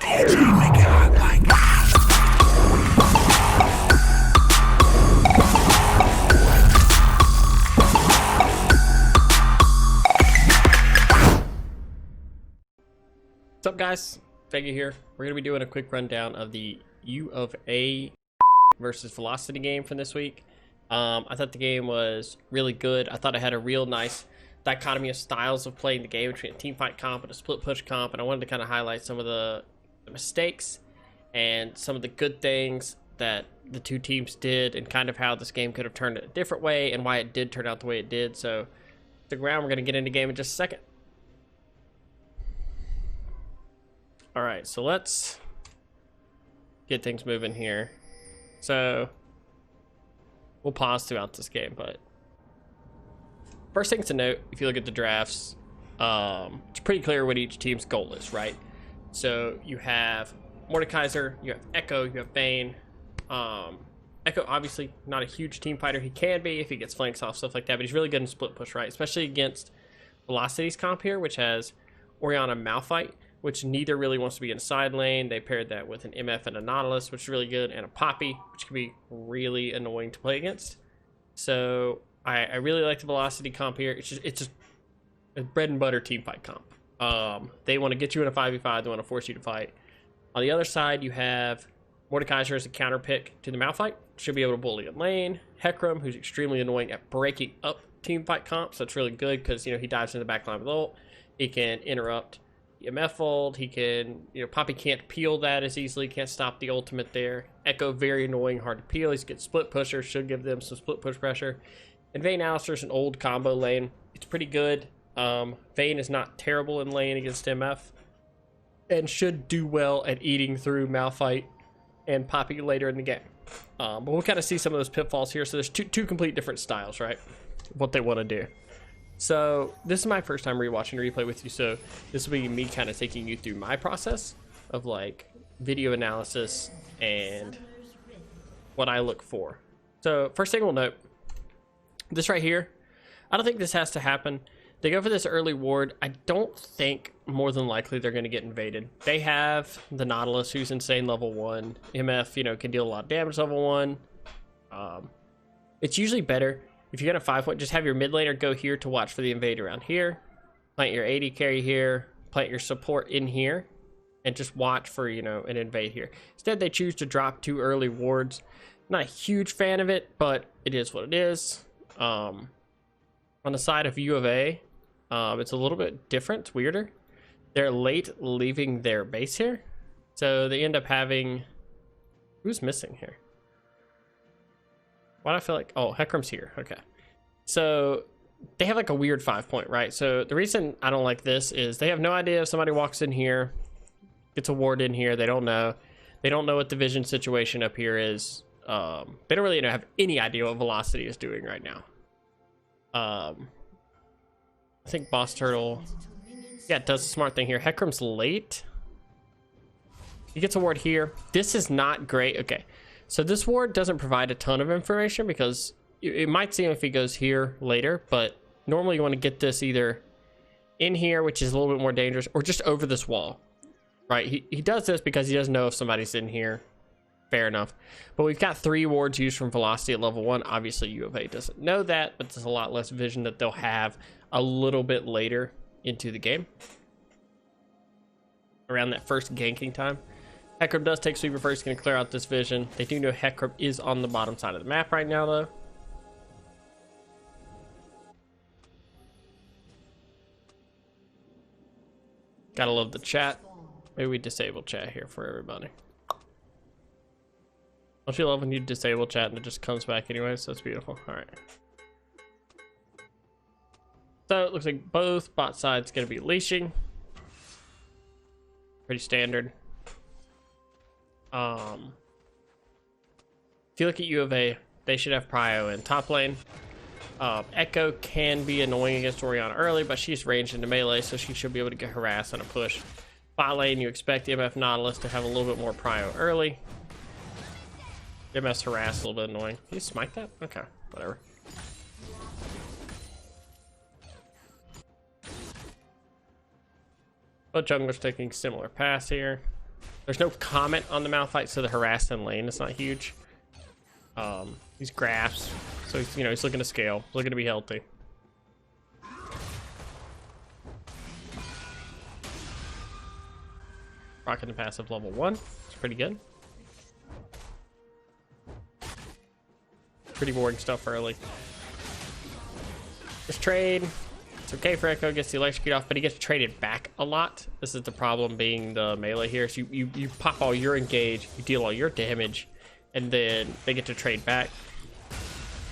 What's up, guys? Vega here. We're going to be doing a quick rundown of the UofA versus Velocity game from this week. I thought the game was really good. I thought it had a real nice dichotomy of styles of playing the game between a team fight comp and a split push comp, and I wanted to kind of highlight some of the mistakes and some of the good things that the two teams did and kind of how this game could have turned a different way and why it did turn out the way it did. So stick around. We're going to get into the game in just a second. All right, so let's get things moving here. So we'll pause throughout this game, but first thing to note, if you look at the drafts, it's pretty clear what each team's goal is, right? So you have Mordekaiser, you have Echo, you have Vayne. Echo, obviously not a huge team fighter. He can be if he gets flanks off, stuff like that, but he's really good in split push, right? Especially against Velocity's comp here, which has Orianna Malphite, which neither really wants to be in side lane. They paired that with an MF and a Nautilus, which is really good, and a Poppy, which can be really annoying to play against. So I really like the Velocity comp here. It's just a bread and butter team fight comp. They want to get you in a 5v5. They want to force you to fight. On the other side, you have Mordekaiser as a counter pick to the Malphite. Should be able to bully in lane. Hecarim, who's extremely annoying at breaking up team fight comps. That's really good because, you know, he dives in the back line with ult. He can interrupt MF ult. He can, you know, Poppy can't peel that as easily, can't stop the ultimate there. Echo, very annoying, hard to peel. He's a good split pusher, should give them some split push pressure. And Vayne Alistair's an old combo lane. It's pretty good. Vayne is not terrible in lane against MF and should do well at eating through Malphite and Poppy later in the game. But we'll kind of see some of those pitfalls here. So there's two complete different styles, right? What they want to do. So this is my first time rewatching replay with you, so this will be me kind of taking you through my process of like video analysis and what I look for. So first thing we'll note, this right here, I don't think this has to happen. They go for this early ward. I don't think more than likely they're going to get invaded. They have the Nautilus, who's insane level 1. MF, you know, can deal a lot of damage level 1. It's usually better if you're going to 5-point, just have your mid laner go here to watch for the invade around here. Plant your AD carry here. Plant your support in here. And just watch for, you know, an invade here. Instead, they choose to drop 2 early wards. Not a huge fan of it, but it is what it is. On the side of UofA, it's a little bit different. It's weirder. They're late leaving their base here. So they end up having... Who's missing here? Why do I feel like... Oh, Hecarim's here. Okay. So they have like a weird 5-point, right? So the reason I don't like this is they have no idea if somebody walks in here, gets a ward in here. They don't know. They don't know what the vision situation up here is. They don't really have any idea what Velocity is doing right now. I think Boss Turtle... Yeah, it does a smart thing here. Hecarim's late. He gets a ward here. This is not great. Okay. So this ward doesn't provide a ton of information because it might seem if he goes here later, but normally you want to get this either in here, which is a little bit more dangerous, or just over this wall, right? He does this because he doesn't know if somebody's in here. Fair enough. But we've got 3 wards used from Velocity at level 1. Obviously, UofA doesn't know that, but there's a lot less vision that they'll have a little bit later into the game. Around that first ganking time. Hecarim does take sweeper first, going to clear out this vision. They do know Hecarim is on the bottom side of the map right now, though. Gotta love the chat. Maybe we disable chat here for everybody. Don't you love when you disable chat and it just comes back anyway? So it's beautiful. All right. So it looks like both bot sides going to be leashing. Pretty standard. If you look at UofA, they should have prio in top lane. Echo can be annoying against Orianna early, but she's ranged into melee, so she should be able to get harassed on a push. Bot lane, you expect MF Nautilus to have a little bit more prio early. MS harass, a little bit annoying. Can you smite that? Okay, whatever. Both junglers taking similar paths here. There's no comment on the Malphite, so the harass and lane is not huge. He's graphs, so he's, you know, he's looking to scale, looking to be healthy. Rocking the passive level 1. It's pretty good. Pretty boring stuff early. This trade, it's okay for Echo, gets the electrocute off, but he gets traded back a lot. This is the problem being the melee here. So you pop all your engage, you deal all your damage, and then they get to trade back.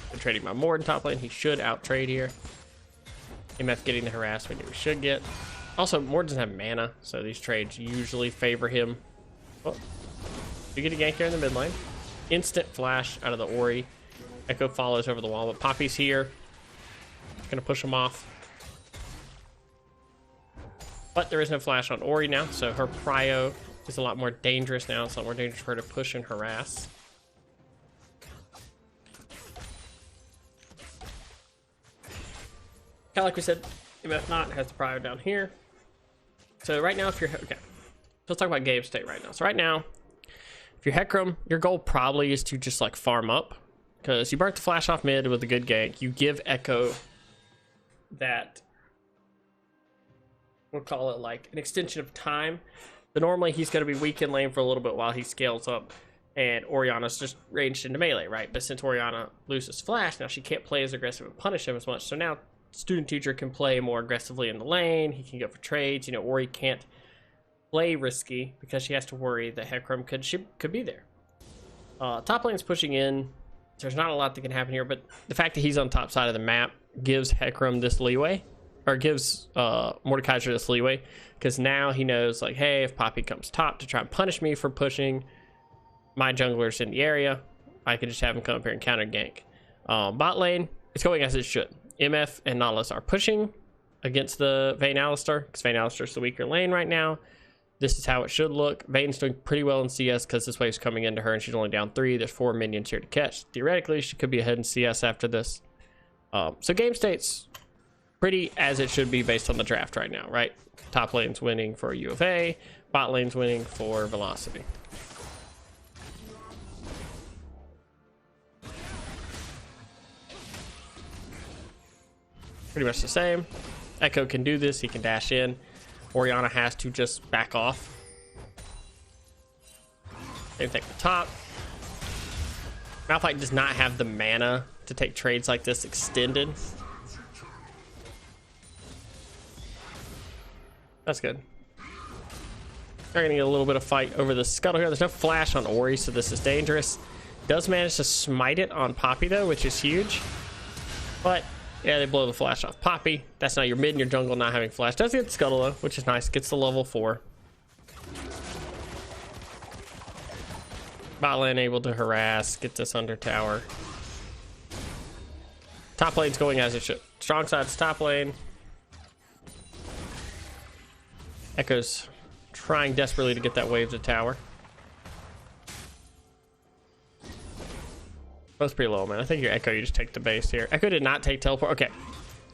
They're trading my Mord in top lane. He should out trade here. MF getting the harass we knew we should get. Also, Mord doesn't have mana, so these trades usually favor him. Oh, you get a gank here in the mid lane. Instant flash out of the Ori. Echo follows over the wall, but Poppy's here. Gonna push him off. But there is no flash on Ori now, so her prio is a lot more dangerous now. It's a lot more dangerous for her to push and harass. Kind of like we said, MF Not has the prio down here. So right now, if you're... Okay, let's talk about game state right now. So right now, if you're Hecarim, your goal probably is to just like farm up. Because you burnt the flash off mid with a good gank. You give Echo that, we'll call it like an extension of time. But normally he's going to be weak in lane for a little bit while he scales up. And Orianna's just ranged into melee, right? But since Orianna loses flash, now she can't play as aggressive and punish him as much. So now student teacher can play more aggressively in the lane. He can go for trades. You know, Ori can't play risky because she has to worry that Hecarim could be there. Top lane's pushing in. There's not a lot that can happen here, but the fact that he's on top side of the map gives Hecarim this leeway, or gives Mordekaiser this leeway, because now he knows, like, hey, if Poppy comes top to try and punish me for pushing my junglers in the area, I can just have him come up here and counter gank. Bot lane, it's going as it should. MF and Nautilus are pushing against the Vayne Alistar, because Vayne Alistar is the weaker lane right now. This is how it should look. Vayne's doing pretty well in CS because this wave's coming into her and she's only down 3. There's 4 minions here to catch. Theoretically, she could be ahead in CS after this. So game state's pretty as it should be based on the draft right now, right? Top lane's winning for UofA. Bot lane's winning for Velocity. Pretty much the same. Echo can do this. He can dash in. Orianna has to just back off. Same thing at the top. Malphite does not have the mana to take trades like this extended. That's good. They're gonna get a little bit of fight over the scuttle here. There's no flash on Ori, so this is dangerous. Does manage to smite it on Poppy though, which is huge. But yeah, they blow the flash off Poppy. That's now your mid and your jungle not having flash. Does get the scuttle though, which is nice. Gets the level 4. Bot lane able to harass, get this under tower. Top lane's going as it should. Strong side's top lane. Echo's trying desperately to get that wave to tower. Both pretty low, man. I think your Echo, you just take the base here. Echo did not take teleport. Okay,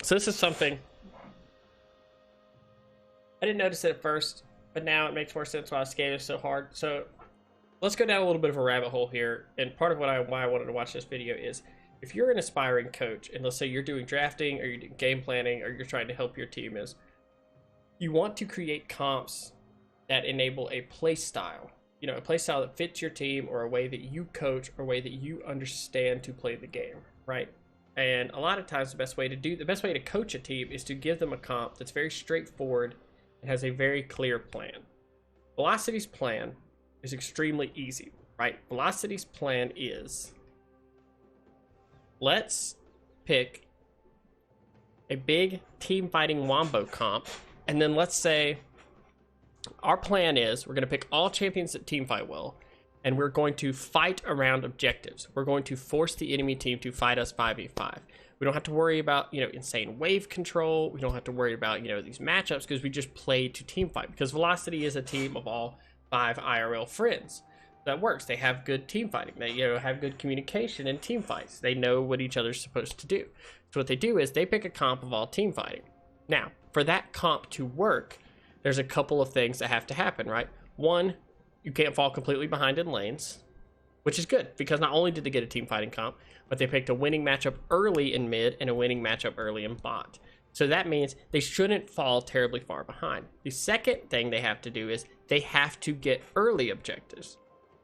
so this is something I didn't notice it at first, but now it makes more sense why this game is so hard. So let's go down a little bit of a rabbit hole here. And part of why I wanted to watch this video is, if you're an aspiring coach, and let's say you're doing drafting, or you're doing game planning, or you're trying to help your team, is you want to create comps that enable a play style. You know, a play style that fits your team, or a way that you coach, or a way that you understand to play the game, right? And a lot of times the best way to coach a team is to give them a comp that's very straightforward and has a very clear plan. Velocity's plan is extremely easy, right? Velocity's plan is, let's pick a big team fighting wombo comp, and then let's say our plan is we're going to pick all champions that team fight well, and we're going to fight around objectives. We're going to force the enemy team to fight us 5v5. We don't have to worry about, you know, insane wave control. We don't have to worry about, you know, these matchups, because we just play to team fight, because Velocity is a team of all 5 IRL friends. That works. They have good team fighting. They, you know, have good communication in team fights. They know what each other's supposed to do. So what they do is they pick a comp of all team fighting. Now, for that comp to work, there's a couple of things that have to happen, right? One, you can't fall completely behind in lanes, which is good because not only did they get a team fighting comp, but they picked a winning matchup early in mid and a winning matchup early in bot. So that means they shouldn't fall terribly far behind. The second thing they have to do is they have to get early objectives.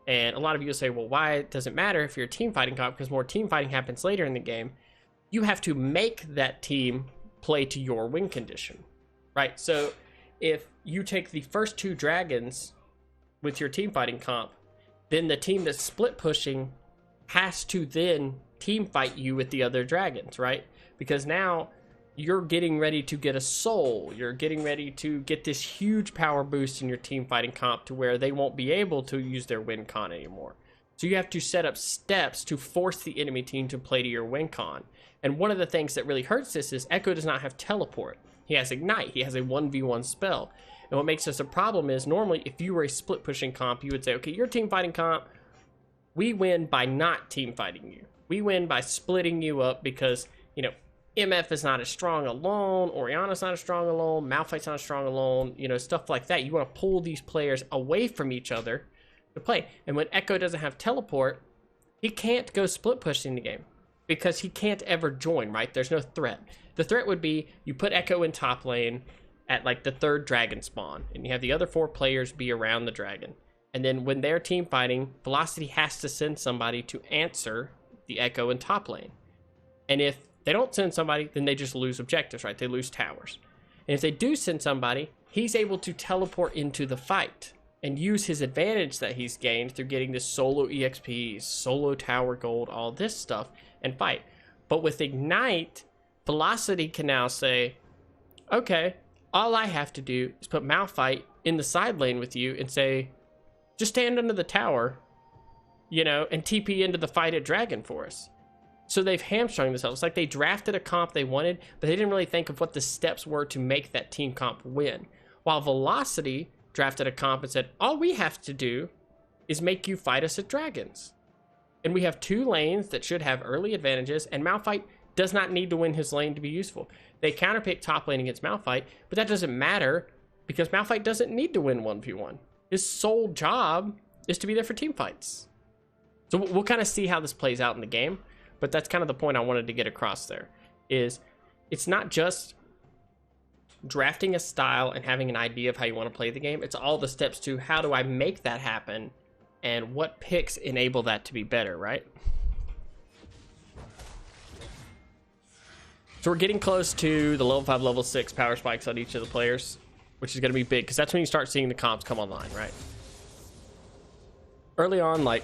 And a lot of you will say, well, why does it matter if you're a team fighting comp? Because more team fighting happens later in the game. You have to make that team play to your win condition, right? So if you take the first 2 dragons with your team fighting comp, then the team that's split pushing has to then team fight you with the other dragons, right? Because now you're getting ready to get a soul. You're getting ready to get this huge power boost in your team fighting comp to where they won't be able to use their win con anymore. So you have to set up steps to force the enemy team to play to your win con. And one of the things that really hurts this is Echo does not have teleport. He has ignite. He has a 1v1 spell. And what makes this a problem is normally if you were a split pushing comp, you would say, okay, you're team fighting comp. We win by not team fighting you. We win by splitting you up because, you know, MF is not as strong alone, Oriana's not as strong alone, Malphite's not as strong alone, you know, stuff like that. You want to pull these players away from each other to play. And when Echo doesn't have teleport, he can't go split pushing the game because he can't ever join, right? There's no threat. The threat would be you put Echo in top lane at like the 3rd dragon spawn, and you have the other 4 players be around the dragon. And then when they're team fighting, Velocity has to send somebody to answer the Echo in top lane. And if they don't send somebody, then they just lose objectives, right? They lose towers. And if they do send somebody, he's able to teleport into the fight and use his advantage that he's gained through getting this solo EXP, solo tower gold, all this stuff, and fight. But with Ignite, Velocity can now say, okay, all I have to do is put Malphite in the side lane with you and say, just stand under the tower, you know, and TP into the fight at Dragon for us. So they've hamstrung themselves. It's like they drafted a comp they wanted, but they didn't really think of what the steps were to make that team comp win. While Velocity drafted a comp and said, all we have to do is make you fight us at Dragons. And we have 2 lanes that should have early advantages, and Malphite does not need to win his lane to be useful. They counterpick top lane against Malphite, but that doesn't matter because Malphite doesn't need to win 1v1. His sole job is to be there for team fights. So we'll kind of see how this plays out in the game. But that's kind of the point I wanted to get across there, is it's not just drafting a style and having an idea of how you want to play the game. It's all the steps to how do I make that happen and what picks enable that to be better, right? So we're getting close to the level 5, level 6 power spikes on each of the players, which is going to be big because that's when you start seeing the comps come online, right? Early on, like,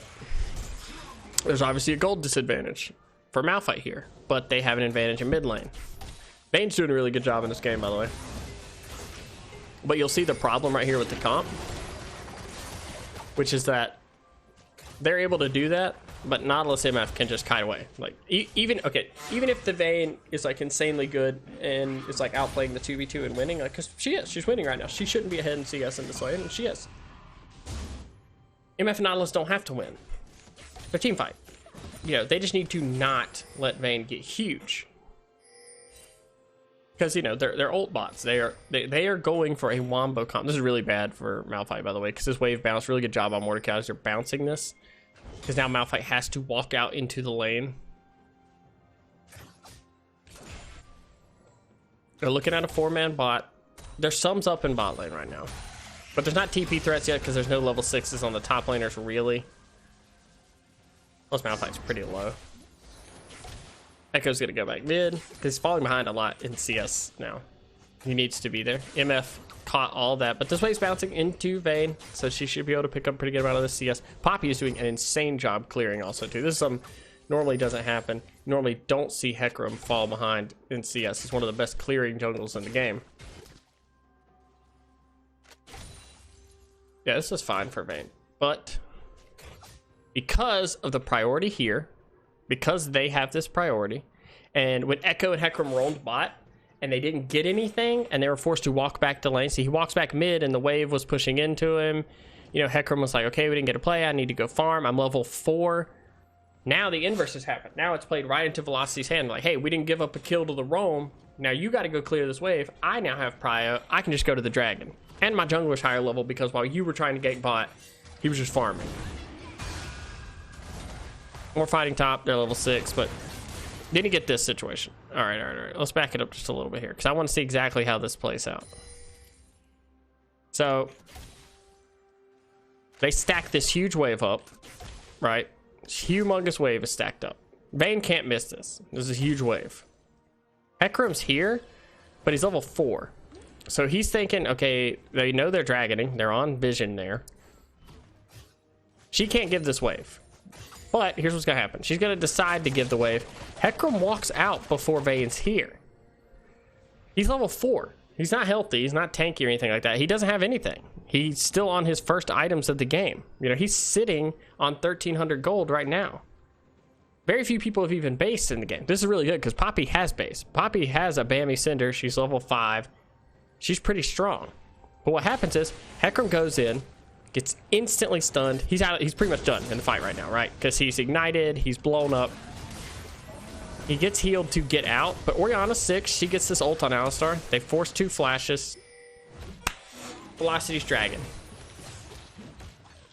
there's obviously a gold disadvantage for Malphite here, but they have an advantage in mid lane. Vayne's doing a really good job in this game, by the way. But you'll see the problem right here with the comp, which is that they're able to do that, but Nautilus MF can just kite away. Like, even if the Vayne is like insanely good and is like outplaying the 2v2 and winning, like, because she's winning right now. She shouldn't be ahead in CS in this lane, and she is. MF and Nautilus don't have to win. They're team fight. You know, they just need to not let Vayne get huge. Because, you know, they're ult bots. They are going for a wombo comp. This is really bad for Malphite, by the way, because this wave bounce, really good job on Mordecai as they're bouncing this. Because now Malphite has to walk out into the lane. They're looking at a 4-man bot. There's sums up in bot lane right now. But there's not TP threats yet because there's no level 6s on the top laners, really. Plus Malphite's pretty low. Echo's gonna go back mid because he's falling behind a lot in CS now. He needs to be there. MF caught all that, but this wave's bouncing into Vayne, so she should be able to pick up a pretty good amount of the CS. Poppy is doing an insane job clearing also too. This is something normally doesn't happen. You normally don't see Hecarim fall behind in CS. It's one of the best clearing jungles in the game. Yeah, this is fine for Vayne, but because of the priority here, because they have this priority, and when Echo and Hecarim roamed bot and they didn't get anything and they were forced to walk back to lane, see, he walks back mid and the wave was pushing into him. You know, Hecarim was like, okay, we didn't get a play, I need to go farm, I'm level 4. Now the inverse has happened. Now it's played right into Velocity's hand, like, hey, we didn't give up a kill to the roam, now you got to go clear this wave. I now have prio, I can just go to the dragon, and my jungler's higher level because while you were trying to gank bot, He was just farming. We're fighting top. They're level 6, but didn't get this situation. All right. Let's back it up just a little bit here because I want to see exactly how this plays out. So they stack this huge wave up, right? Humongous wave is stacked up. Vayne can't miss this. This is a huge wave. Hecarim's here, but he's level 4. So he's thinking, okay, they know they're dragoning. They're on vision there. She can't give this wave. But here's what's going to happen. She's going to decide to give the wave. Hecarim walks out before Vayne's here. He's level 4. He's not healthy. He's not tanky or anything like that. He doesn't have anything. He's still on his first items of the game. You know, he's sitting on 1,300 gold right now. Very few people have even based in the game. This is really good because Poppy has base. Poppy has a Bammy Cinder. She's level 5. She's pretty strong. But what happens is Hecarim goes in, gets instantly stunned. He's out. He's pretty much done in the fight right now, right? Because he's ignited. He's blown up. He gets healed to get out. But Orianna's 6. She gets this ult on Alistar. They force 2 flashes. Velocity's dragon.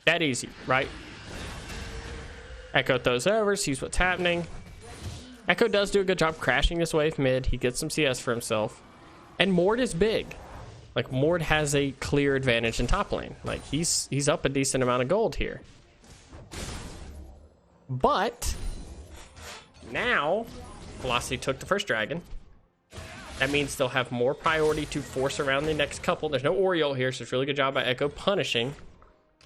That easy, right? Echo throws over, sees what's happening. Echo does do a good job crashing this wave mid. He gets some CS for himself. And Mord is big. Like, Mord has a clear advantage in top lane. Like, he's up a decent amount of gold here. But now Velocity took the first dragon. That means they'll have more priority to force around the next couple. There's no Oriole here, so it's a really good job by Echo punishing.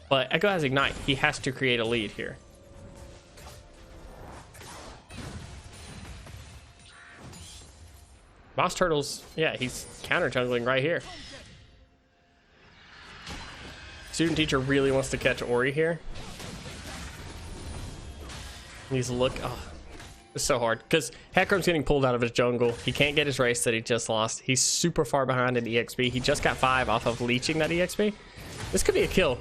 But Echo has Ignite. He has to create a lead here. Boss Turtle's, yeah, he's counter jungling right here. Student teacher really wants to catch Ori here. He's oh, it's so hard because Hecarim's getting pulled out of his jungle. He can't get his race that he just lost. He's super far behind in EXP. He just got 5 off of leeching that EXP. This could be a kill.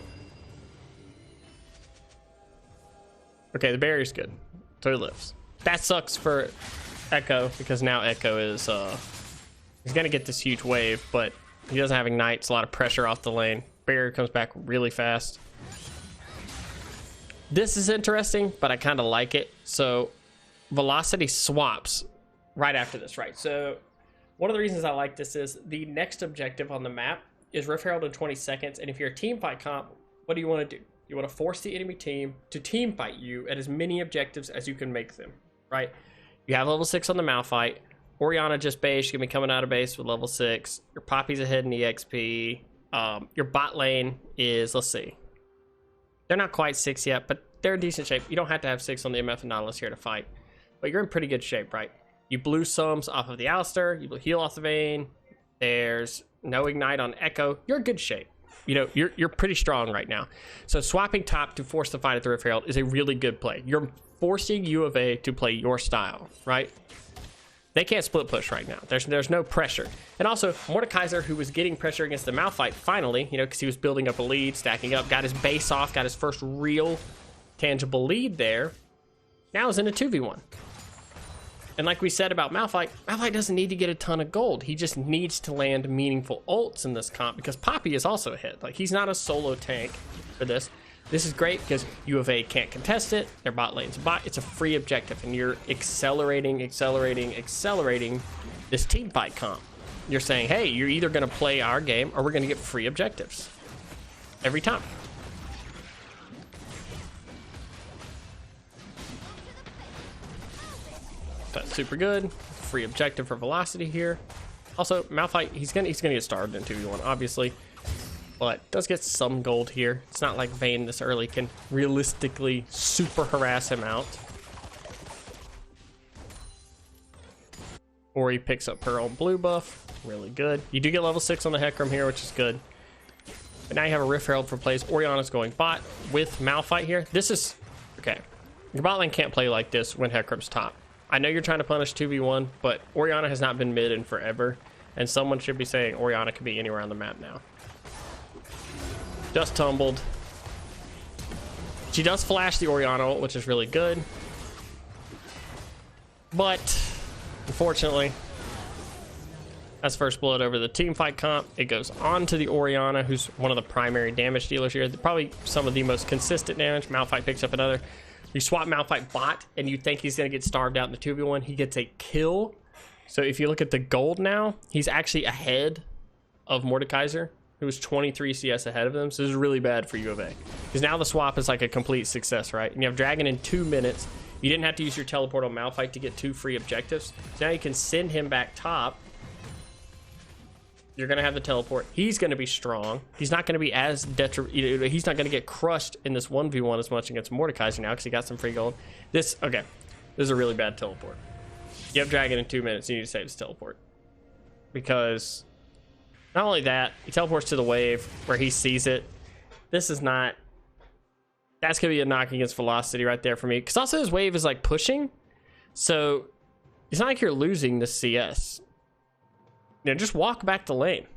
Okay, the barrier's good, so he lives. That sucks for Echo because now Echo is he's gonna get this huge wave, but he doesn't have Ignite. It's a lot of pressure off the lane. Barrier comes back really fast. This is interesting, but I kind of like it. So Velocity swaps right after this, right? So one of the reasons I like this is the next objective on the map is Rift Herald in 20 seconds, and if you're a team fight comp, what do you want to do? You want to force the enemy team to team fight you at as many objectives as you can make them, right? You have level 6 on the Malphite. Orianna just base. She's going to be coming out of base with level 6. Your Poppy's ahead in EXP. Your bot lane is, let's see. They're not quite 6 yet, but they're in decent shape. You don't have to have 6 on the MF and Nautilus here to fight. But you're in pretty good shape, right? You blue sums off of the Alistar. You heal off the Vayne. There's no Ignite on Echo. You're in good shape. You know, you're pretty strong right now. So swapping top to force the fight at the Rift Herald is a really good play. You're forcing UofA to play your style, right? They can't split push right now. There's no pressure. And also, Mordekaiser, who was getting pressure against the Malphite finally, you know, because he was building up a lead, stacking up, got his base off, got his first real tangible lead there, now is in a 2v1. And like we said about Malphite, Malphite doesn't need to get a ton of gold. He just needs to land meaningful ults in this comp because Poppy is also a hit. Like, he's not a solo tank for this. This is great because UofA can't contest it. Their bot lane's a bot. It's a free objective, and you're accelerating this team fight comp. You're saying, hey, you're either going to play our game or we're going to get free objectives every time. That's super good. Free objective for Velocity here. Also, Malphite, he's gonna get starved in 2v1, obviously. But does get some gold here. It's not like Vayne this early can realistically super harass him out. Or he picks up her own blue buff. Really good. You do get level 6 on the Hecarim here, which is good. But now you have a Rift Herald for plays. Orianna's going bot with Malphite here. This is... okay. Your bot lane can't play like this when Hecarim's top. I know you're trying to punish 2v1, but Orianna has not been mid in forever. And someone should be saying Orianna could be anywhere on the map now. Just tumbled. She does flash the Orianna ult, which is really good. But, unfortunately, That's first blood over the team fight comp. It goes on to the Orianna, who's one of the primary damage dealers here. Probably some of the most consistent damage. Malphite picks up another. You swap Malphite bot, and you think he's going to get starved out in the 2v1. He gets a kill. So if you look at the gold now, he's actually ahead of Mordekaiser, who was 23 CS ahead of them. So this is really bad for UofA. Because now the swap is like a complete success, right? And you have Dragon in 2 minutes. You didn't have to use your teleport on Malphite to get 2 free objectives. So now you can send him back top. You're going to have the teleport. He's going to be strong. He's not going to be as he's not going to get crushed in this 1v1 as much against Mordekaiser now because he got some free gold. This is a really bad teleport. You have Dragon in 2 minutes. You need to save his teleport. Because not only that, he teleports to the wave where he sees it. This is not... That's going to be a knock against velocity right there for me. Because also his wave is like pushing. So it's not like you're losing the CS. You know, just walk back the lane.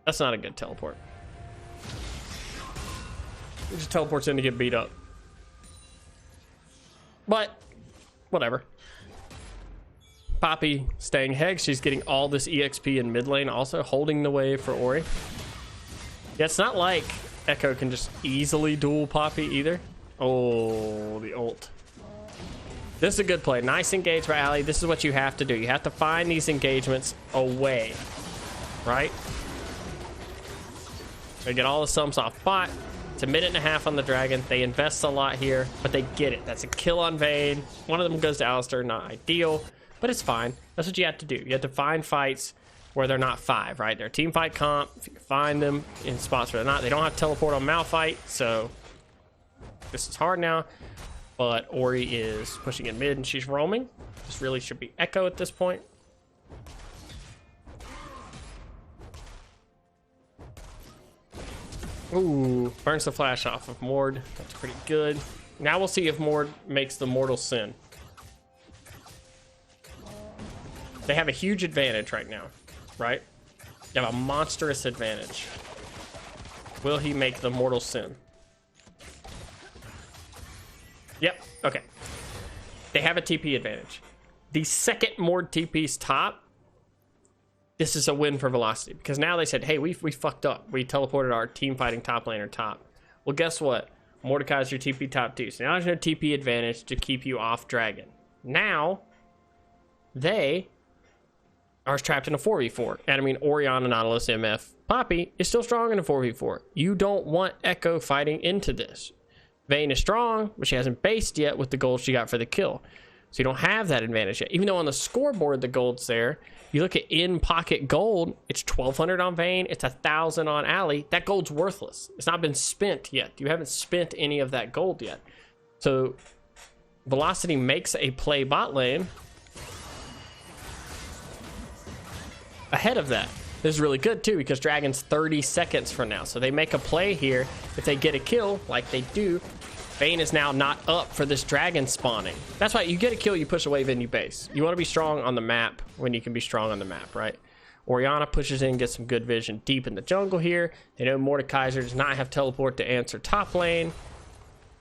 That's not a good teleport. He just teleports in to get beat up. But, whatever. Poppy staying Heg. She's getting all this EXP in mid lane, also holding the wave for Ori. Yeah, it's not like Echo can just easily duel Poppy either. Oh, the ult. This is a good play. Nice engage by Ali. This is what you have to do. You have to find these engagements away, right? They get all the sums off bot. It's a minute and a half on the Dragon. They invest a lot here, but they get it. That's a kill on Vayne. One of them goes to Alistar. Not ideal, but it's fine. That's what you have to do. You have to find fights where they're not 5, right? They're team fight comp. If you find them in spots where they're not, they don't have teleport on Malphite, so this is hard now. But Ori is pushing in mid and she's roaming. This really should be Echo at this point. Ooh, burns the flash off of Mord. That's pretty good. Now we'll see if Mord makes the mortal sin. They have a huge advantage right now, right? They have a monstrous advantage. Will he make the mortal sin? Yep, okay. They have a TP advantage. The second Mord TP's top, this is a win for Velocity. Because now they said, hey, we fucked up. We teleported our team fighting top laner top. Well, guess what? Mordekai's your TP top 2. So now there's no TP advantage to keep you off Dragon. Now, they are trapped in a 4v4. And I mean, Orianna, Nautilus, MF, Poppy is still strong in a 4v4. You don't want Echo fighting into this. Vayne is strong, but she hasn't based yet with the gold she got for the kill. So you don't have that advantage yet. Even though on the scoreboard the gold's there, you look at in-pocket gold, it's 1,200 on Vayne, it's 1,000 on Ali. That gold's worthless. It's not been spent yet. You haven't spent any of that gold yet. So Velocity makes a play bot lane ahead of that. This is really good too because Dragon's 30 seconds from now. So they make a play here. If they get a kill, like they do, Vayne is now not up for this Dragon spawning. That's why you get a kill, you push away, then you base. You want to be strong on the map when you can be strong on the map, right? Orianna pushes in, gets some good vision deep in the jungle here. They know Mordekaiser does not have teleport to answer top lane.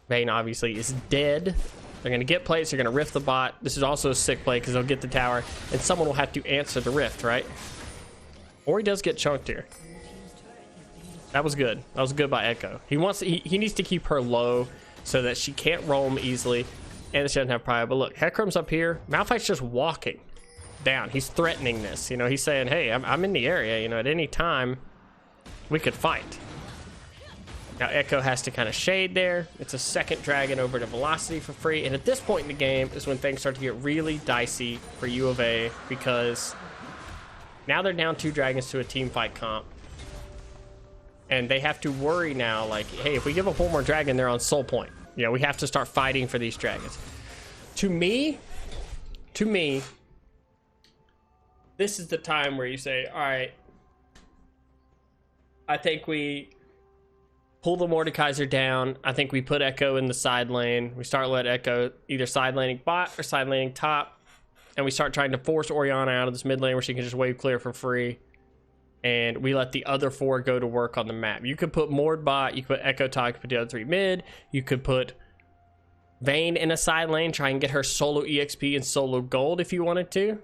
Vayne obviously is dead. They're going to get plates. They're going to rift the bot. This is also a sick play because they'll get the tower and someone will have to answer the rift, right? Or he does get chunked here. That was good. That was good by Echo. He needs to keep her low so that she can't roam easily and she doesn't have pride. But look, Hecarim's up here. Malphite's just walking down. He's threatening this. You know, he's saying, hey, I'm in the area. You know, at any time we could fight. Now Echo has to kind of shade there. It's a second Dragon over to Velocity for free. And at this point in the game is when things start to get really dicey for UofA because now they're down 2 Dragons to a team fight comp. And they have to worry now, like, hey, if we give up one more Dragon, they're on soul point. You know, we have to start fighting for these Dragons. To me, this is the time where you say, all right, I think we pull the Mordekaiser down. I think we put Echo in the side lane. We start let Echo either side laning bot or side laning top. And we start trying to force Orianna out of this mid lane where she can just wave clear for free. And we let the other 4 go to work on the map. You could put Mord bot, you could put Echo top, you could put the other 3 mid. You could put Vayne in a side lane, try and get her solo EXP and solo gold if you wanted to.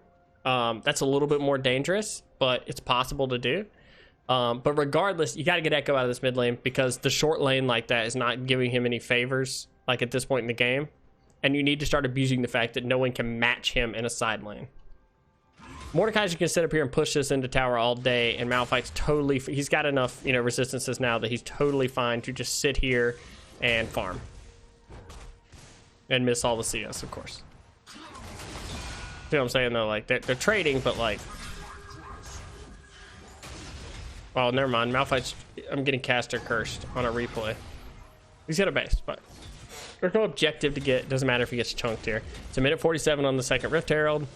That's a little bit more dangerous, but it's possible to do. But regardless, you got to get Echo out of this mid lane because the short lane like that is not giving him any favors, like at this point in the game. And you need to start abusing the fact that no one can match him in a side lane. Mordekaiser can sit up here and push this into tower all day, and Malphite's totally... He's got enough, you know, resistances now that he's totally fine to just sit here and farm. And miss all the CS, of course. See what I'm saying, though? Like, they're trading, but, like... Oh, never mind. Malphite's... I'm getting caster cursed on a replay. He's got a base, but... There's no objective to get. Doesn't matter if he gets chunked here. It's a minute 47 on the second Rift Herald.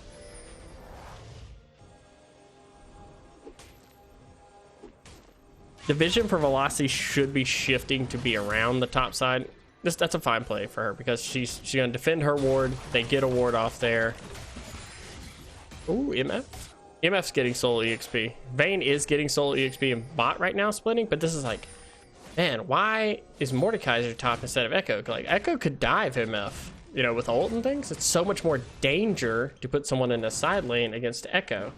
The vision for Velocity should be shifting to be around the top side. That's a fine play for her because she's going to defend her ward. They get a ward off there. Ooh, MF. MF's getting soul EXP. Vayne is getting soul EXP and bot right now splitting, but this is like, man, why is Mordekaiser top instead of Echo? Like, Echo could dive MF, you know, with ult and things. It's so much more danger to put someone in a side lane against Echo.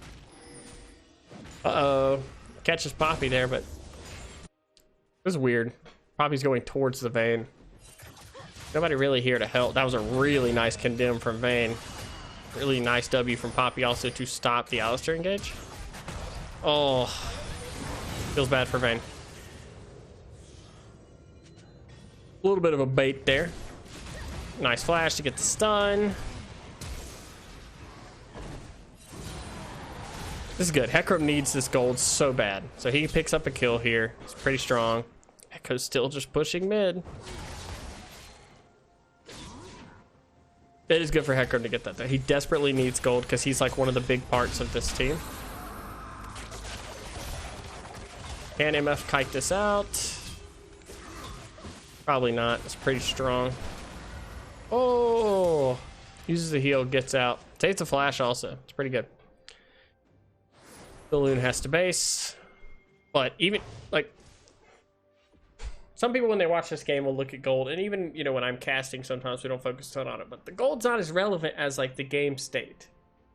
Uh-oh. Catches Poppy there, but this is weird. Poppy's going towards the Vayne. Nobody really here to help. That was a really nice condemn from Vayne. Really nice W from Poppy also to stop the Alistar engage. Oh, feels bad for Vayne. A little bit of a bait there. Nice flash to get the stun. This is good. Hecarim needs this gold so bad. So he picks up a kill here. It's pretty strong. Echo's still just pushing mid. It is good for Hecarim to get that though. He desperately needs gold because he's like one of the big parts of this team. Can MF kite this out? Probably not. It's pretty strong. Oh, uses the heal, gets out. Takes a flash also. It's pretty good. Balloon has to base. But even, like, some people when they watch this game will look at gold, and even, you know, when I'm casting, sometimes we don't focus a ton on it, but the gold's not as relevant as, like, the game state,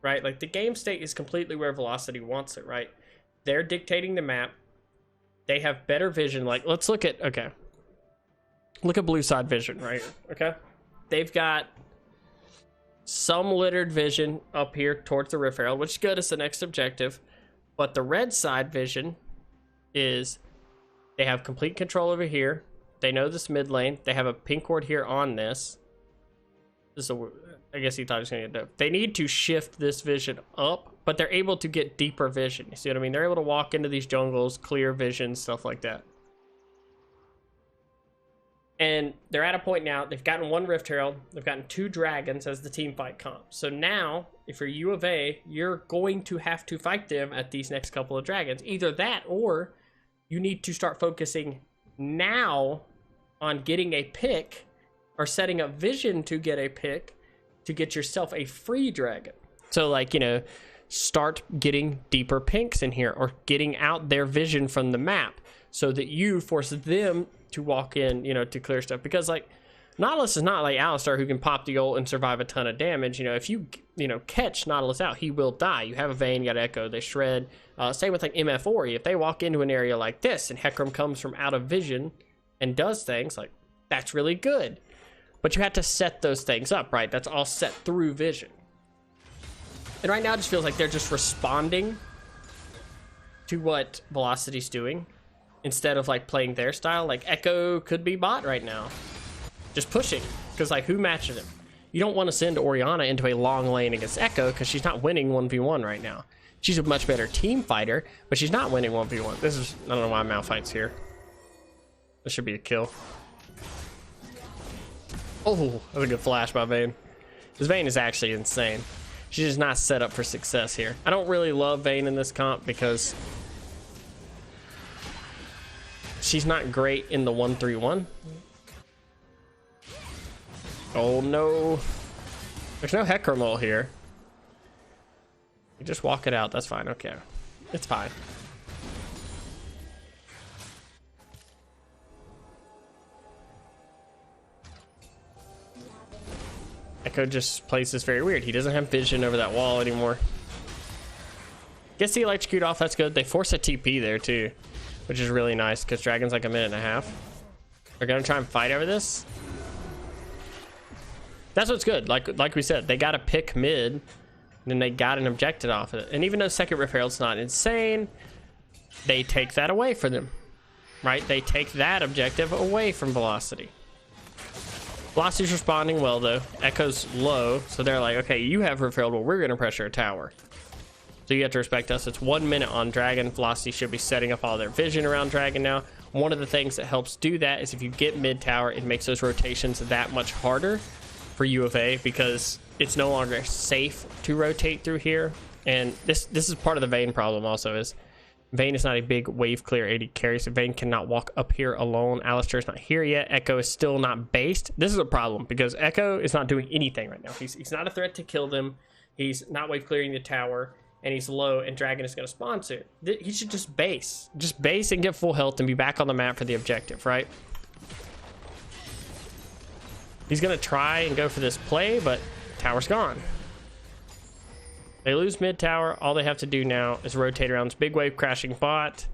right? Like, the game state is completely where Velocity wants it, right? They're dictating the map. They have better vision. Like, let's look at, okay. Look at blue side vision, right? Okay. They've got some littered vision up here towards the Rift Herald, which is good. It's the next objective. But the red side vision is they have complete control over here. They know this mid lane. They have a pink ward here on this. This is I guess he thought he was going to get dope. They need to shift this vision up, but they're able to get deeper vision. You see what I mean? They're able to walk into these jungles, clear vision, stuff like that. And they're at a point now, they've gotten one Rift Herald, they've gotten 2 dragons as the team fight comp. So now, if you're UofA, you're going to have to fight them at these next couple of dragons. Either that, or you need to start focusing now on getting a pick, or setting up vision to get a pick, to get yourself a free dragon. So like, you know, start getting deeper pinks in here, or getting out their vision from the map, so that you force them to walk in, you know, to clear stuff. Because like Nautilus is not like Alistar who can pop the ult and survive a ton of damage. You know, if you know, catch Nautilus out, he will die. You have a Vayne, you got Echo, they shred. Same with like MF Ori. If they walk into an area like this and Hecarim comes from out of vision and does things, like, that's really good. But you have to set those things up, right? That's all set through vision. And right now it just feels like they're just responding to what Velocity's doing, instead of like playing their style. Like Echo could be bot right now, just pushing, because like who matches him? You don't want to send Orianna into a long lane against Echo because she's not winning 1v1 right now. She's a much better team fighter, but she's not winning 1v1. This is, I don't know why Malphite's here. This should be a kill. Oh, that was a good flash by Vayne. This Vayne is actually insane. She's just not set up for success here. I don't really love Vayne in this comp because she's not great in the 1-3-1. Oh no. There's no Hecarim ult here. You just walk it out, that's fine, okay. It's fine. Echo just plays this very weird. He doesn't have vision over that wall anymore. Gets the electrocute off, that's good. They force a TP there too, which is really nice because Dragon's like a minute and a half. They're gonna try and fight over this. That's what's good. Like we said, they gotta pick mid, and then they got an objective off of it. And even though second Rift Herald's not insane, they take that away for them, right? They take that objective away from Velocity. Velocity's responding well though. Echo's low, so they're like, okay, you have Rift Herald, but we're gonna pressure a tower. So you have to respect us. It's 1 minute on Dragon. Velocity should be setting up all their vision around Dragon now. One of the things that helps do that is if you get mid tower, it makes those rotations that much harder for UofA because it's no longer safe to rotate through here. And this is part of the Vayne problem also is Vayne is not a big wave clear AD carry, so Vayne cannot walk up here alone. Alistair's not here yet. Echo is still not based. This is a problem because Echo is not doing anything right now. He's not a threat to kill them. He's not wave clearing the tower. And he's low, and Dragon is going to spawn soon. He should just base. Just base and get full health and be back on the map for the objective, right? He's going to try and go for this play, but tower's gone. They lose mid tower. All they have to do now is rotate around this big wave crashing bot.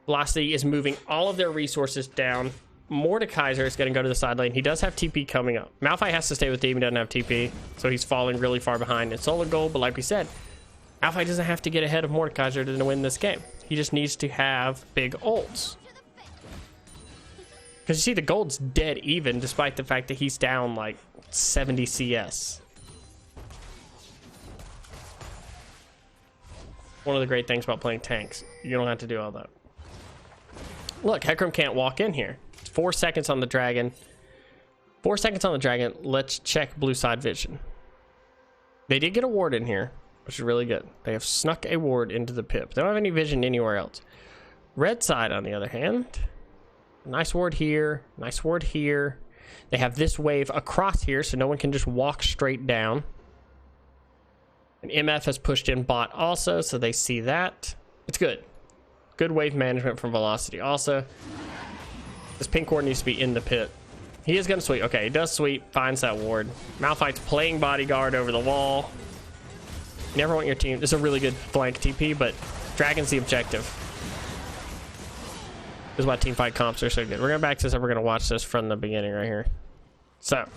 Velocity is moving all of their resources down. Mordekaiser is going to go to the side lane. He does have TP coming up. Malphite has to stay with Demon, doesn't have TP, so he's falling really far behind in solo goal, but like we said, Malphite doesn't have to get ahead of Mordekaiser to win this game. He just needs to have big ults. Because you see the gold's dead even, despite the fact that he's down like 70 CS. One of the great things about playing tanks. You don't have to do all that. Look, Hecarim can't walk in here. It's 4 seconds on the Dragon. 4 seconds on the Dragon. Let's check blue side vision. They did get a ward in here, which is really good. They have snuck a ward into the pip. They don't have any vision anywhere else. Red side, on the other hand, nice ward here, nice ward here. They have this wave across here, so no one can just walk straight down. And MF has pushed in bot also, so they see that. It's good. Good wave management from Velocity also. This pink ward needs to be in the pit. He is going to sweep. Okay, he does sweep, finds that ward. Malphite's playing bodyguard over the wall. You never want your team. This is a really good flank TP, but Dragon's the objective. This is why team fight comps are so good. We're going to back this up. We're going to watch this from the beginning right here. So,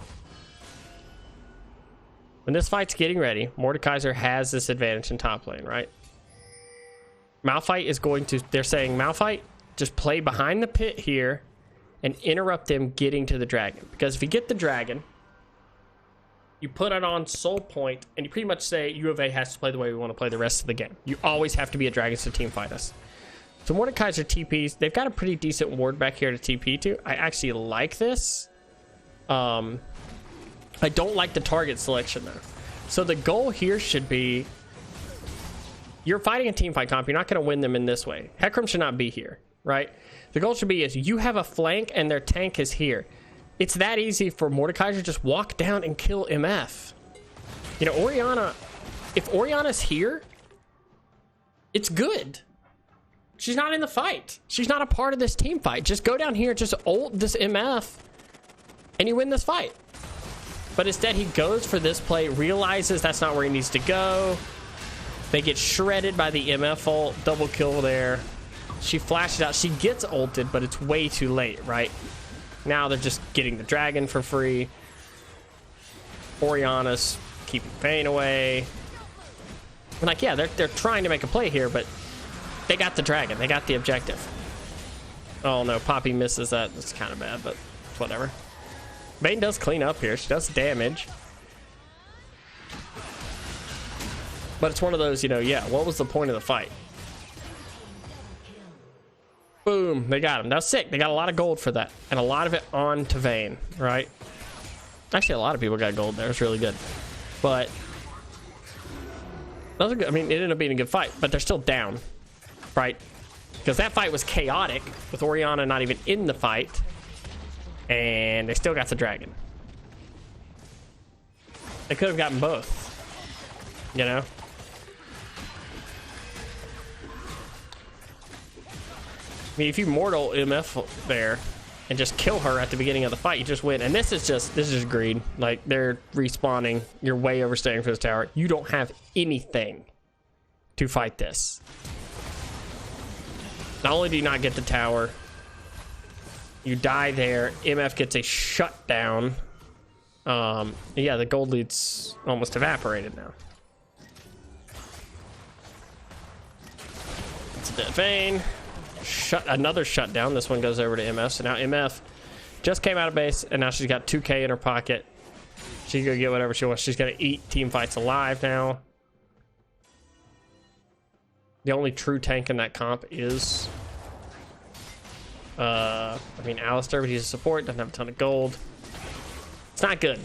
when this fight's getting ready, Mordekaiser has this advantage in top lane, right? Malphite is going to, they're saying, Malphite, just play behind the pit here and interrupt them getting to the Dragon. Because if you get the Dragon, you put it on soul point, and you pretty much say UofA has to play the way we want to play the rest of the game. You always have to be a Dragons to team fight us. So Mordekaiser TPs, they've got a pretty decent ward back here to TP to. I actually like this. I don't like the target selection though. So the goal here should be, you're fighting a team fight comp, you're not going to win them in this way. Hecarim should not be here, right? The goal should be is you have a flank and their tank is here. It's that easy for Mordekaiser to just walk down and kill MF. You know, Orianna, if Orianna's here, it's good. She's not in the fight. She's not a part of this team fight. Just go down here, just ult this MF, and you win this fight. But instead, he goes for this play, realizes that's not where he needs to go. They get shredded by the MF ult, double kill there. She flashes out. She gets ulted, but it's way too late, right? Now they're just getting the Dragon for free. Orianna's keeping Vayne away. I'm like, yeah, they're trying to make a play here, but they got the Dragon. They got the objective. Oh no, Poppy misses that. That's kind of bad, but whatever. Vayne does clean up here. She does damage. But it's one of those, you know, yeah, what was the point of the fight? Boom, they got him. That's sick. They got a lot of gold for that. And a lot of it on to Vayne, right? Actually, a lot of people got gold there. It's really good. But, that was a good, I mean, it ended up being a good fight. But they're still down, right? Because that fight was chaotic with Orianna not even in the fight. And they still got the Dragon. They could have gotten both. You know? I mean, if you mortal MF there and just kill her at the beginning of the fight, you just win. And this is just greed. Like, they're respawning. You're way overstaying for this tower. You don't have anything to fight this. Not only do you not get the tower, you die there. MF gets a shutdown. Yeah, the gold lead's almost evaporated now. It's a dead vein. Another shutdown. This one goes over to MF. So now MF just came out of base, and now she's got 2K in her pocket. She's gonna get whatever she wants. She's gonna eat team fights alive now. The only true tank in that comp is I mean Alistair, but he's a support, doesn't have a ton of gold. It's not good.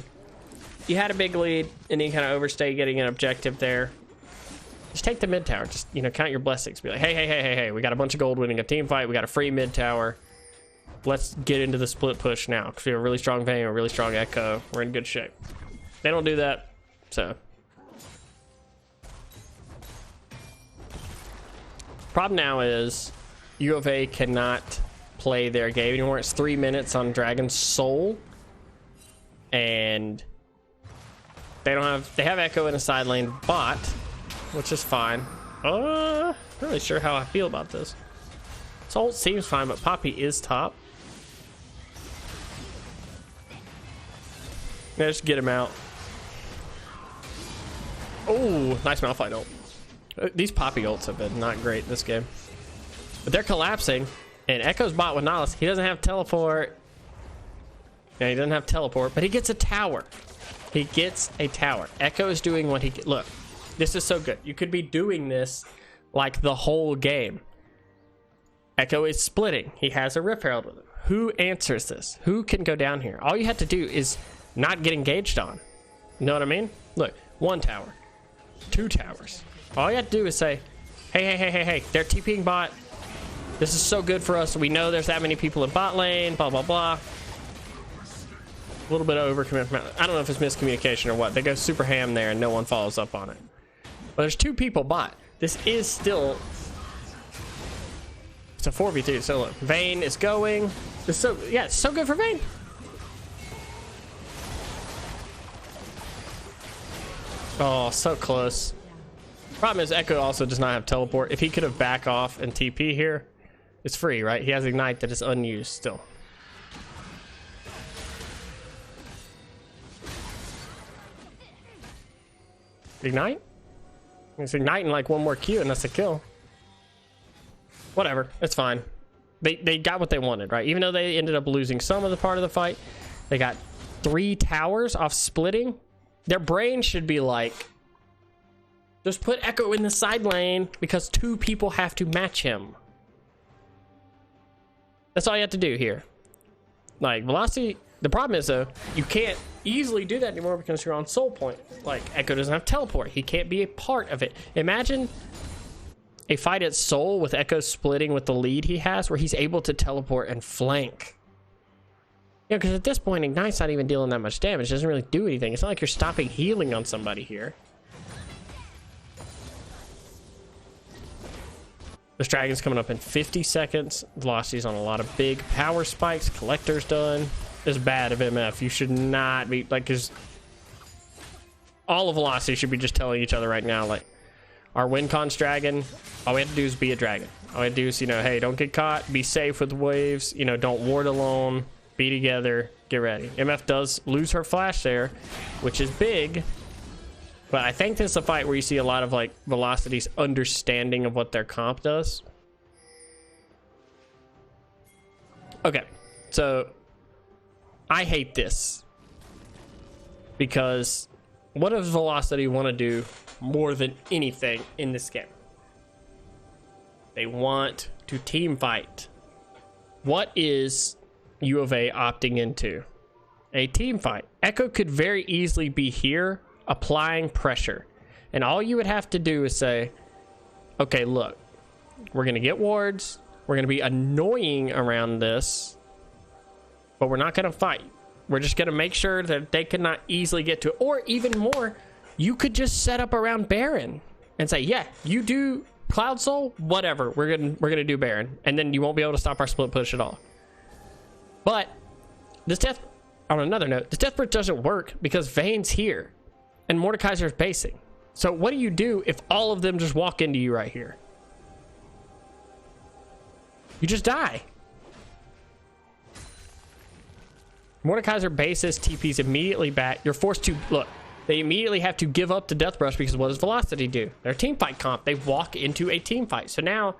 You had a big lead and you kind of overstay getting an objective there. Just take the mid tower. Just, you know, count your blessings. Be like, hey, we got a bunch of gold winning a team fight. We got a free mid tower. Let's get into the split push now, because we have a really strong Vega, a really strong Echo. We're in good shape. They don't do that, so. Problem now is UofA cannot play their game anymore. It's 3 minutes on Dragon's Soul, and they have Echo in a side lane bot, which is fine. Not really sure how I feel about this. Soul seems fine, but Poppy is top. Yeah, just get him out. Oh, nice Malphite ult. These Poppy ults have been not great this game. But they're collapsing, and Echo's bot with Nihilus. He doesn't have teleport. Yeah, he doesn't have teleport, but he gets a tower. He gets a tower. Echo is doing what he... Look, this is so good. You could be doing this like the whole game. Echo is splitting. He has a Rift Herald with him. Who answers this? Who can go down here? All you have to do is not get engaged on. You know what I mean? Look, 1 tower. 2 towers. All you have to do is say, hey, they're TPing bot. This is so good for us. We know there's that many people in bot lane, blah, blah, blah. A little bit of overcommitment. I don't know if it's miscommunication or what. They go super ham there and no one follows up on it. But there's 2 people bot. This is still... It's a 4v3. So look, Vayne is going. It's so, yeah, it's so good for Vayne. Oh, so close. Problem is, Echo also does not have teleport. If he could have back off and TP here, it's free, right? He has Ignite that is unused still. Ignite? It's igniting like 1 more Q and that's a kill. Whatever, it's fine. They got what they wanted, right? Even though they ended up losing some of the part of the fight, they got 3 towers off splitting. Their brain should be like, just put Echo in the side lane because 2 people have to match him. That's all you have to do here. Like, Velocity, the problem is though, you can't easily do that anymore because you're on Soul Point. Like, Echo doesn't have teleport. He can't be a part of it. Imagine a fight at Soul with Echo splitting with the lead he has where he's able to teleport and flank. Yeah, because at this point, Ignite's not even dealing that much damage. It doesn't really do anything. It's not like you're stopping healing on somebody here. This Dragon's coming up in 50 seconds. Velocity's on a lot of big power spikes. Collector's done. It's bad of MF. You should not be, like, because all of Velocity should be just telling each other right now, like, our WinCon's Dragon, all we have to do is be a Dragon. All we have to do is, you know, hey, don't get caught. Be safe with waves. You know, don't ward alone. Be together, get ready. MF does lose her flash there, which is big, but I think this is a fight where you see a lot of like Velocity's understanding of what their comp does. Okay, so I hate this because what does Velocity want to do more than anything in this game? They want to team fight. What is UofA opting into? A team fight. Echo could very easily be here applying pressure, and all you would have to do is say, okay, look, we're gonna get wards, we're gonna be annoying around this, but we're not gonna fight. We're just gonna make sure that they cannot easily get to it. Or even more, you could just set up around Baron and say, yeah, you do Cloud Soul, whatever, we're gonna do Baron, and then you won't be able to stop our split push at all. But this death, on another note, this death bridge doesn't work because Vayne's here and Mordekaiser's basing. So what do you do if all of them just walk into you right here? You just die. Mordekaiser bases TPs immediately back. You're forced to, look, they immediately have to give up the Death Brush because what does Velocity do? They're a team fight comp. They walk into a team fight. So now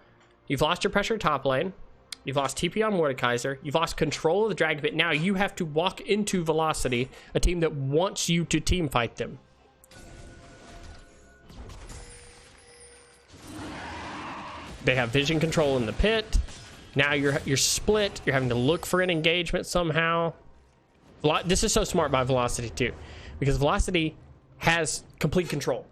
you've lost your pressure top lane. You've lost TP on Mordekaiser. You've lost control of the Dragon Pit. Now you have to walk into Velocity, a team that wants you to team fight them. They have vision control in the pit. Now you're split. You're having to look for an engagement somehow. This is so smart by Velocity too, because Velocity has complete control,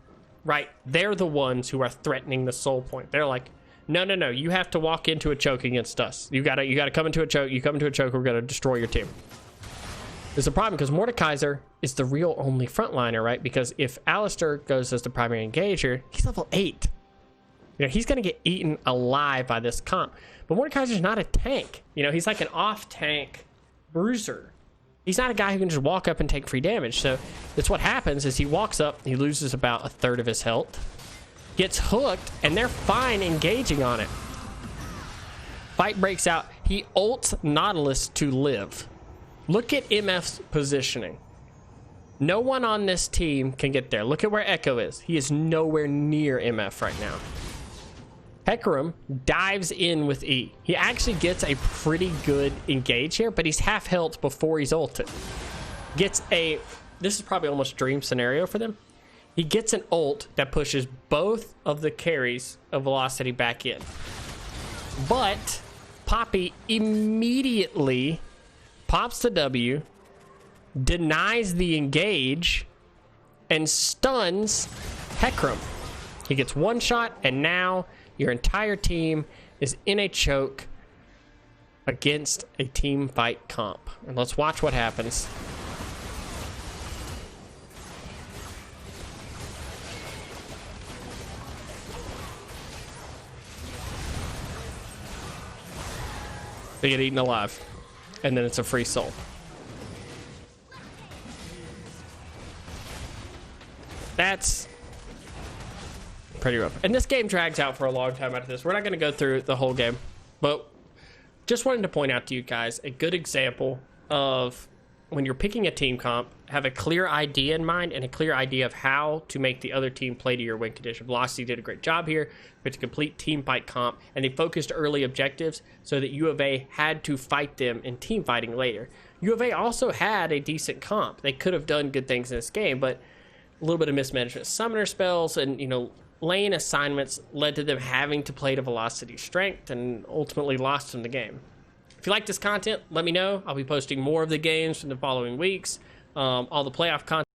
right? They're the ones who are threatening the soul point. They're like, no, you have to walk into a choke against us. You gotta come into a choke. You come into a choke, we're gonna destroy your team. There's a problem because Mordekaiser is the real only frontliner, right? Because if Alistair goes as the primary engager, he's level 8. You know, he's gonna get eaten alive by this comp. But Mordekaiser's not a tank. You know, he's like an off-tank bruiser. He's not a guy who can just walk up and take free damage. So that's what happens is he walks up, he loses about a third of his health, gets hooked, and they're fine engaging on it. Fight breaks out. He ults Nautilus to live. Look at MF's positioning. No one on this team can get there. Look at where Echo is. He is nowhere near MF right now. Hecarim dives in with E. He actually gets a pretty good engage here, but he's half health before he's ulted. Gets a, this is probably almost dream scenario for them. He gets an ult that pushes both of the carries of Velocity back in. But Poppy immediately pops the W, denies the engage, and stuns Hecarim. He gets one shot, and now your entire team is in a choke against a team fight comp. And let's watch what happens. They get eaten alive. And then it's a free soul. That's pretty rough. And this game drags out for a long time after this. We're not going to go through the whole game, but just wanted to point out to you guys a good example of when you're picking a team comp, have a clear idea in mind and a clear idea of how to make the other team play to your win condition. Velocity did a great job here. It's a complete team fight comp, and they focused early objectives so that UofA had to fight them in team fighting later. UofA also had a decent comp. They could have done good things in this game, but a little bit of mismanagement. Summoner spells and, you know, lane assignments led to them having to play to Velocity strength and ultimately lost them the game. If you like this content, let me know. I'll be posting more of the games in the following weeks. All the playoff content